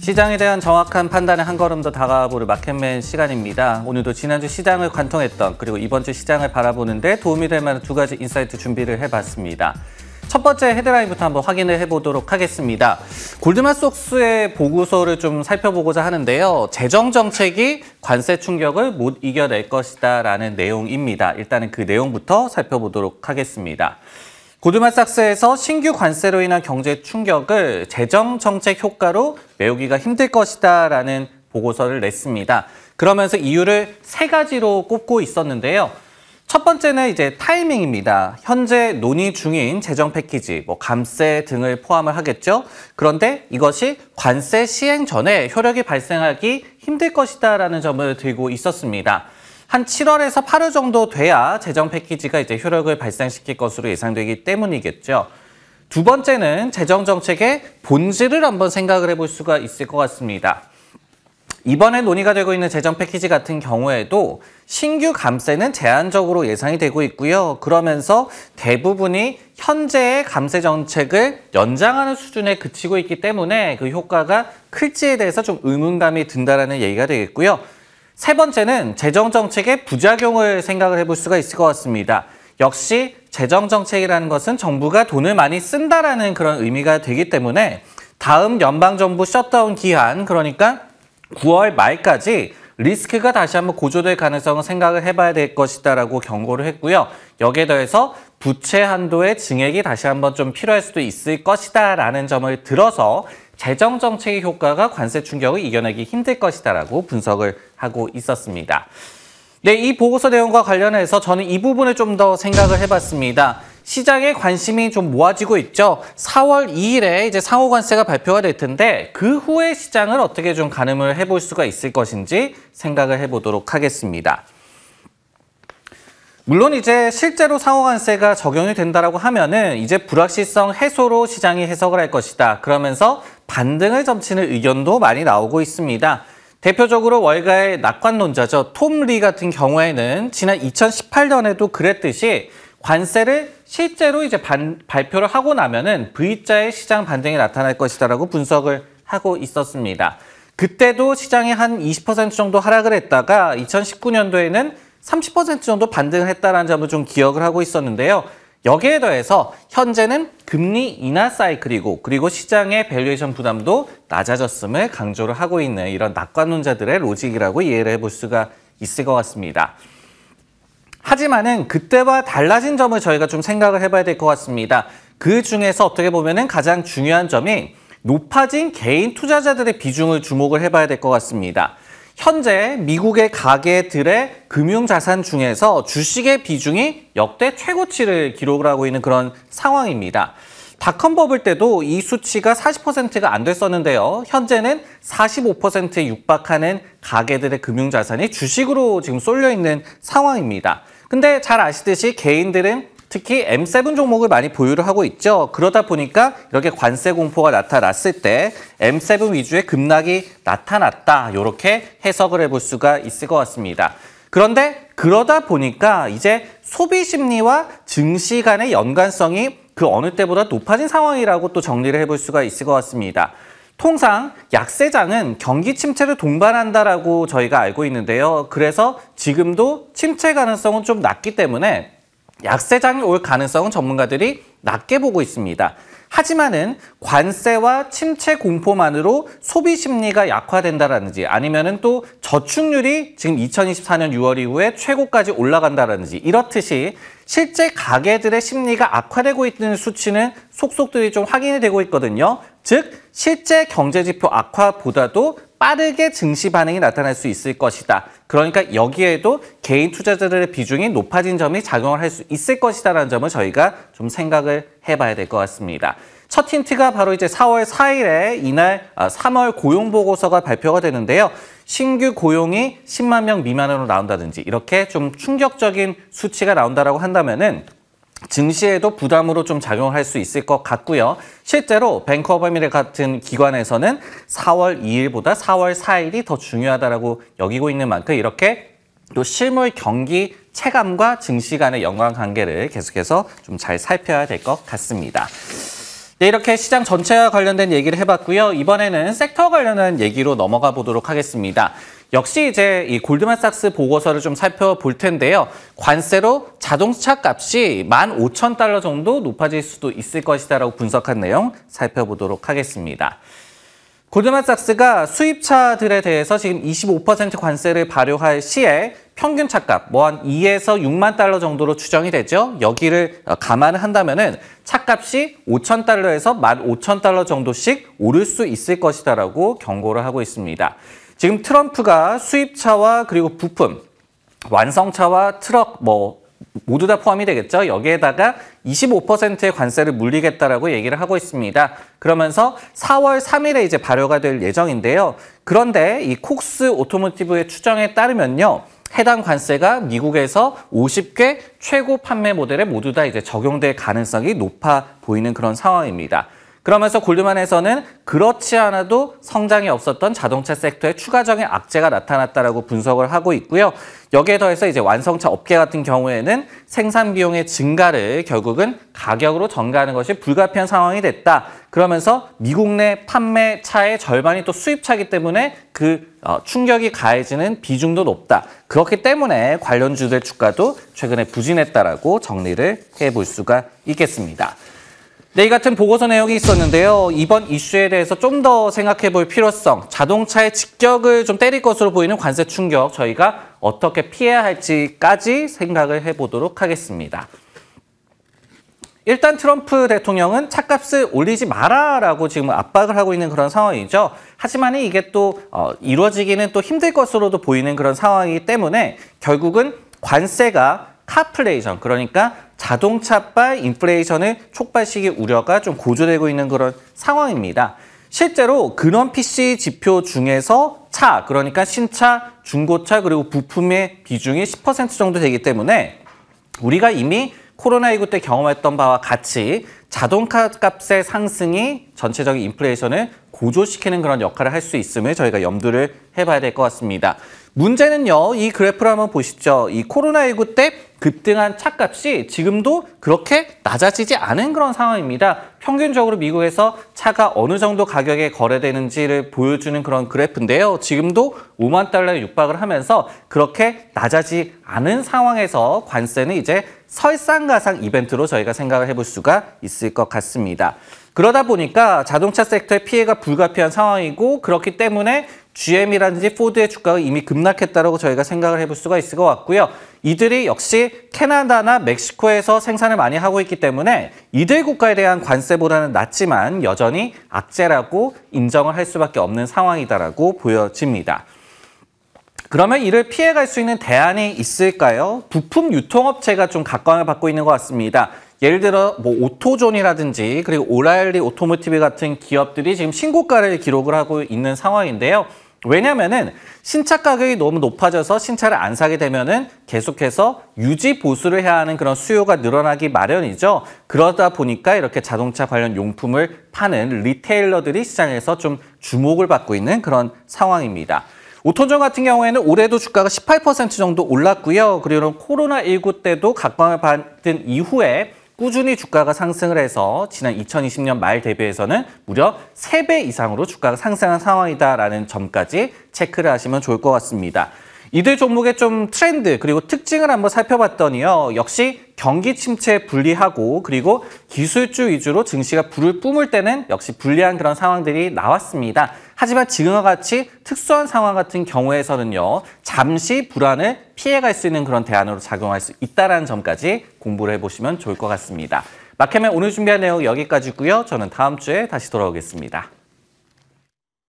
시장에 대한 정확한 판단에 한 걸음 더 다가가보는 마켓맨 시간입니다. 오늘도 지난주 시장을 관통했던 그리고 이번 주 시장을 바라보는 데 도움이 될 만한 두 가지 인사이트 준비를 해봤습니다. 첫 번째 헤드라인부터 한번 확인을 해보도록 하겠습니다. 골드만삭스의 보고서를 좀 살펴보고자 하는데요. 재정 정책이 관세 충격을 못 이겨낼 것이다 라는 내용입니다. 일단은 그 내용부터 살펴보도록 하겠습니다. 골드만삭스에서 신규 관세로 인한 경제 충격을 재정 정책 효과로 메우기가 힘들 것이다 라는 보고서를 냈습니다. 그러면서 이유를 세 가지로 꼽고 있었는데요. 첫 번째는 이제 타이밍입니다. 현재 논의 중인 재정 패키지, 감세 등을 포함을 하겠죠. 그런데 이것이 관세 시행 전에 효력이 발생하기 힘들 것이다 라는 점을 들고 있었습니다. 한 7월에서 8월 정도 돼야 재정 패키지가 이제 효력을 발생시킬 것으로 예상되기 때문이겠죠. 두 번째는 재정 정책의 본질을 한번 생각을 해볼 수가 있을 것 같습니다. 이번에 논의가 되고 있는 재정 패키지 같은 경우에도 신규 감세는 제한적으로 예상이 되고 있고요. 그러면서 대부분이 현재의 감세 정책을 연장하는 수준에 그치고 있기 때문에 그 효과가 클지에 대해서 좀 의문감이 든다라는 얘기가 되겠고요. 세 번째는 재정 정책의 부작용을 생각을 해볼 수가 있을 것 같습니다. 역시 재정 정책이라는 것은 정부가 돈을 많이 쓴다라는 그런 의미가 되기 때문에 다음 연방정부 셧다운 기한, 그러니까 9월 말까지 리스크가 다시 한번 고조될 가능성을 생각을 해봐야 될 것이다라고 경고를 했고요. 여기에 더해서 부채 한도의 증액이 다시 한번 좀 필요할 수도 있을 것이다라는 점을 들어서 재정 정책의 효과가 관세 충격을 이겨내기 힘들 것이다라고 분석을 하고 있었습니다. 네, 이 보고서 내용과 관련해서 저는 이 부분을 좀 더 생각을 해봤습니다. 시장에 관심이 좀 모아지고 있죠. 4월 2일에 이제 상호관세가 발표가 될 텐데 그 후에 시장을 어떻게 좀 가늠을 해볼 수가 있을 것인지 생각을 해보도록 하겠습니다. 물론 이제 실제로 상호관세가 적용이 된다라고 하면은 이제 불확실성 해소로 시장이 해석을 할 것이다. 그러면서 반등을 점치는 의견도 많이 나오고 있습니다. 대표적으로 월가의 낙관론자죠. 톰 리 같은 경우에는 지난 2018년에도 그랬듯이 관세를 실제로 이제 발표를 하고 나면은 V자의 시장 반등이 나타날 것이다라고 분석을 하고 있었습니다. 그때도 시장이 한 20% 정도 하락을 했다가 2019년도에는 30% 정도 반등을 했다는 점을 좀 기억을 하고 있었는데요. 여기에 더해서 현재는 금리 인하 사이클이고 그리고 시장의 밸류에이션 부담도 낮아졌음을 강조를 하고 있는 이런 낙관론자들의 로직이라고 이해를 해볼 수가 있을 것 같습니다. 하지만은 그때와 달라진 점을 저희가 좀 생각을 해봐야 될 것 같습니다. 그 중에서 어떻게 보면은 가장 중요한 점이 높아진 개인 투자자들의 비중을 주목을 해봐야 될 것 같습니다. 현재 미국의 가계들의 금융자산 중에서 주식의 비중이 역대 최고치를 기록을 하고 있는 그런 상황입니다. 닷컴 버블 때도 이 수치가 40%가 안 됐었는데요. 현재는 45%에 육박하는 가계들의 금융자산이 주식으로 지금 쏠려 있는 상황입니다. 근데 잘 아시듯이 개인들은 특히 M7 종목을 많이 보유를 하고 있죠. 그러다 보니까 이렇게 관세 공포가 나타났을 때 M7 위주의 급락이 나타났다. 이렇게 해석을 해볼 수가 있을 것 같습니다. 그런데 그러다 보니까 이제 소비 심리와 증시 간의 연관성이 그 어느 때보다 높아진 상황이라고 또 정리를 해볼 수가 있을 것 같습니다. 통상 약세장은 경기 침체를 동반한다라고 저희가 알고 있는데요. 그래서 지금도 침체 가능성은 좀 낮기 때문에 약세장이 올 가능성은 전문가들이 낮게 보고 있습니다. 하지만은 관세와 침체 공포만으로 소비 심리가 약화된다라든지 아니면은 또 저축률이 지금 2024년 6월 이후에 최고까지 올라간다라든지 이렇듯이 실제 가계들의 심리가 악화되고 있는 수치는 속속들이 좀 확인이 되고 있거든요. 즉 실제 경제지표 악화보다도 빠르게 증시 반응이 나타날 수 있을 것이다. 그러니까 여기에도 개인 투자자들의 비중이 높아진 점이 작용을 할 수 있을 것이다라는 점을 저희가 좀 생각을 해봐야 될 것 같습니다. 첫 힌트가 바로 이제 4월 4일에 이날 3월 고용보고서가 발표가 되는데요. 신규 고용이 10만 명 미만으로 나온다든지 이렇게 좀 충격적인 수치가 나온다라고 한다면은 증시에도 부담으로 좀 작용할 수 있을 것 같고요. 실제로 뱅크 오브 아메리카 같은 기관에서는 4월 2일보다 4월 4일이 더 중요하다라고 여기고 있는 만큼 이렇게 또 실물 경기 체감과 증시 간의 연관관계를 계속해서 좀 잘 살펴야 될 것 같습니다. 네, 이렇게 시장 전체와 관련된 얘기를 해봤고요. 이번에는 섹터 관련한 얘기로 넘어가 보도록 하겠습니다. 역시 이제 이 골드만삭스 보고서를 좀 살펴볼 텐데요. 관세로 자동차 값이 15,000달러 정도 높아질 수도 있을 것이다라고 분석한 내용 살펴보도록 하겠습니다. 골드만삭스가 수입차들에 대해서 지금 25% 관세를 발효할 시에 평균 차값 한 2에서 6만 달러 정도로 추정이 되죠. 여기를 감안을 한다면은 차값이 5,000달러에서 15,000달러 정도씩 오를 수 있을 것이다라고 경고를 하고 있습니다. 지금 트럼프가 수입차와 그리고 부품, 완성차와 트럭 모두 다 포함이 되겠죠. 여기에다가 25%의 관세를 물리겠다라고 얘기를 하고 있습니다. 그러면서 4월 3일에 이제 발효가 될 예정인데요. 그런데 이 콕스 오토모티브의 추정에 따르면요. 해당 관세가 미국에서 50개 최고 판매 모델에 모두 다 이제 적용될 가능성이 높아 보이는 그런 상황입니다. 그러면서 골드만에서는 그렇지 않아도 성장이 없었던 자동차 섹터에 추가적인 악재가 나타났다라고 분석을 하고 있고요. 여기에 더해서 이제 완성차 업계 같은 경우에는 생산 비용의 증가를 결국은 가격으로 전가하는 것이 불가피한 상황이 됐다. 그러면서 미국 내 판매 차의 절반이 또 수입차이기 때문에 그 충격이 가해지는 비중도 높다. 그렇기 때문에 관련주들 주가도 최근에 부진했다라고 정리를 해볼 수가 있겠습니다. 네, 이 같은 보고서 내용이 있었는데요. 이번 이슈에 대해서 좀 더 생각해 볼 필요성, 자동차의 직격을 좀 때릴 것으로 보이는 관세 충격, 저희가 어떻게 피해야 할지까지 생각을 해보도록 하겠습니다. 일단 트럼프 대통령은 차값을 올리지 마라라고 지금 압박을 하고 있는 그런 상황이죠. 하지만 이게 또 이루어지기는 또 힘들 것으로도 보이는 그런 상황이기 때문에 결국은 관세가 카플레이션, 그러니까 자동차발 인플레이션을 촉발시킬 우려가 좀 고조되고 있는 그런 상황입니다. 실제로 근원 PC 지표 중에서 차, 그러니까 신차, 중고차 그리고 부품의 비중이 10% 정도 되기 때문에 우리가 이미 코로나19 때 경험했던 바와 같이 자동차 값의 상승이 전체적인 인플레이션을 고조시키는 그런 역할을 할 수 있음을 저희가 염두를 해봐야 될 것 같습니다. 문제는요, 이 그래프를 한번 보시죠. 이 코로나19 때 급등한 차값이 지금도 그렇게 낮아지지 않은 그런 상황입니다. 평균적으로 미국에서 차가 어느 정도 가격에 거래되는지를 보여주는 그런 그래프인데요. 지금도 5만 달러에 육박을 하면서 그렇게 낮아지지 않은 상황에서 관세는 이제 설상가상 이벤트로 저희가 생각을 해볼 수가 있을 것 같습니다. 그러다 보니까 자동차 섹터의 피해가 불가피한 상황이고, 그렇기 때문에 GM이라든지 포드의 주가가 이미 급락했다고 저희가 생각을 해볼 수가 있을 것 같고요. 이들이 역시 캐나다나 멕시코에서 생산을 많이 하고 있기 때문에 이들 국가에 대한 관세보다는 낮지만 여전히 악재라고 인정을 할 수밖에 없는 상황이다라고 보여집니다. 그러면 이를 피해갈 수 있는 대안이 있을까요? 부품 유통업체가 좀 각광을 받고 있는 것 같습니다. 예를 들어 오토존이라든지 그리고 오라일리 오토모티브 같은 기업들이 지금 신고가를 기록을 하고 있는 상황인데요. 왜냐면은 신차 가격이 너무 높아져서 신차를 안 사게 되면은 계속해서 유지 보수를 해야 하는 그런 수요가 늘어나기 마련이죠. 그러다 보니까 이렇게 자동차 관련 용품을 파는 리테일러들이 시장에서 좀 주목을 받고 있는 그런 상황입니다. 오토존 같은 경우에는 올해도 주가가 18% 정도 올랐고요. 그리고 코로나19 때도 각광을 받은 이후에 꾸준히 주가가 상승을 해서 지난 2020년 말 대비해서는 무려 3배 이상으로 주가가 상승한 상황이다라는 점까지 체크를 하시면 좋을 것 같습니다. 이들 종목의 좀 트렌드 그리고 특징을 한번 살펴봤더니요. 역시 경기 침체에 불리하고, 그리고 기술주 위주로 증시가 불을 뿜을 때는 역시 불리한 그런 상황들이 나왔습니다. 하지만 지금과 같이 특수한 상황 같은 경우에서는요. 잠시 불안을 피해갈 수 있는 그런 대안으로 작용할 수 있다는 점까지 공부를 해보시면 좋을 것 같습니다. 마켓맨 오늘 준비한 내용 여기까지고요. 저는 다음 주에 다시 돌아오겠습니다.